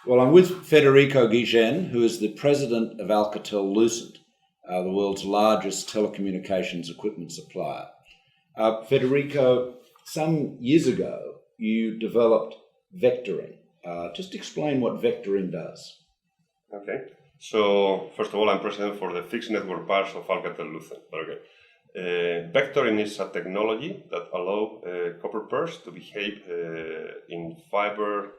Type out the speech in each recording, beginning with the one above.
Well, I'm with Federico Guillén, who is the president of Alcatel-Lucent, the world's largest telecommunications equipment supplier. Federico, some years ago, you developed vectorin. Just explain what vectorin does. Okay. So, first of all, I'm president for the fixed network parts of Alcatel-Lucent. Okay. Vectorin is a technology that allows copper pairs to behave in fiber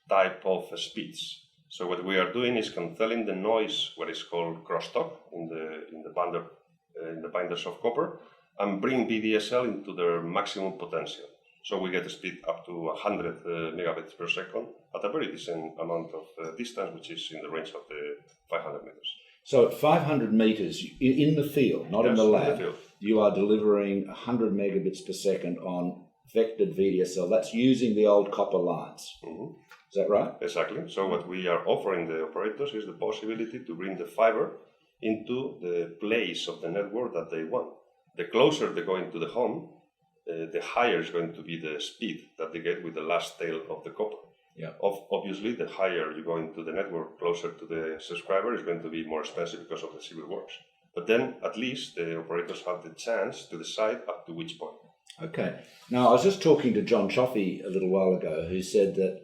type of speeds. So what we are doing is cancelling the noise, what is called crossstop in the binders of copper, and bring VDSL into their maximum potential. So we get a speed up to 100 megabits per second at a very decent amount of distance, which is in the range of the 500 meters. So at 500 meters in the field, not in the lab, in the field, you are delivering 100 megabits per second on vectored VDSL. That's using the old copper lines. Mm-hmm. Is that right? Exactly. So what we are offering the operators is the possibility to bring the fiber into the place of the network that they want. The closer they go into the home, the higher is going to be the speed that they get with the last tail of the copper. Yeah. Obviously, the higher you go into the network, closer to the subscriber, is going to be more expensive because of the civil works. But then, at least, the operators have the chance to decide up to which point. Okay. Now, I was just talking to John Choffey a little while ago, who said that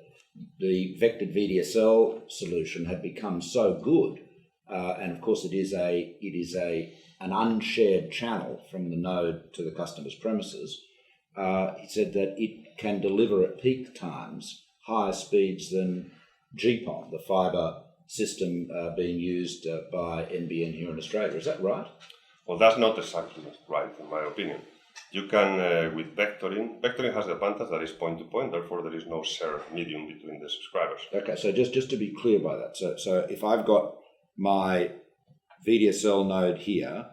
the vectored VDSL solution had become so good, and of course it is an unshared channel from the node to the customer's premises. He said that it can deliver at peak times higher speeds than GPON, the fibre system being used by NBN here in Australia. Is that right? Well, that's not exactly right, in my opinion. You can, with vectorin has the advantage that is point-to-point, therefore there is no shared medium between the subscribers. Okay, so just to be clear by that, so if I've got my VDSL node here,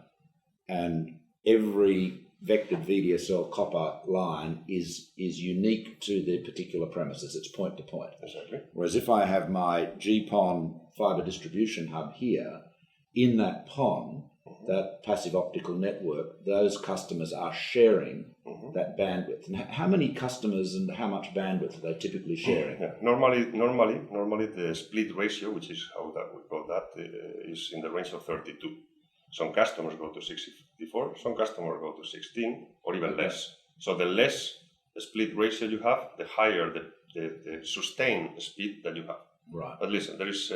and every vectored VDSL copper line is unique to the particular premises, it's point-to-point. Exactly. Whereas if I have my GPON fibre distribution hub here, in that PON, that passive optical network, those customers are sharing that bandwidth. And how many customers and how much bandwidth are they typically sharing? Yeah. Normally the split ratio, which is how that we call that, is in the range of 32. Some customers go to 64, some customers go to 16, or even less. So the less the split ratio you have, the higher the sustained speed that you have. Right. But listen, there is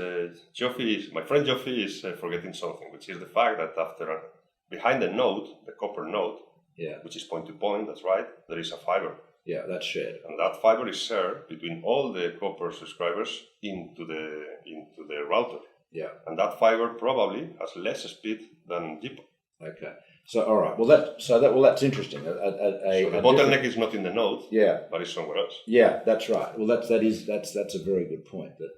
my friend Geoffrey is forgetting something, which is the fact that behind the node, the copper node, which is point-to-point, that's right, there is a fiber. Yeah, that's shared. And that fiber is shared between all the copper subscribers into the router. Yeah. And that fiber probably has less speed than GPON. Okay. So all right. Well, that's interesting. So the bottleneck is not in the node, but it's somewhere else. Yeah, that's right. Well, that's a very good point. That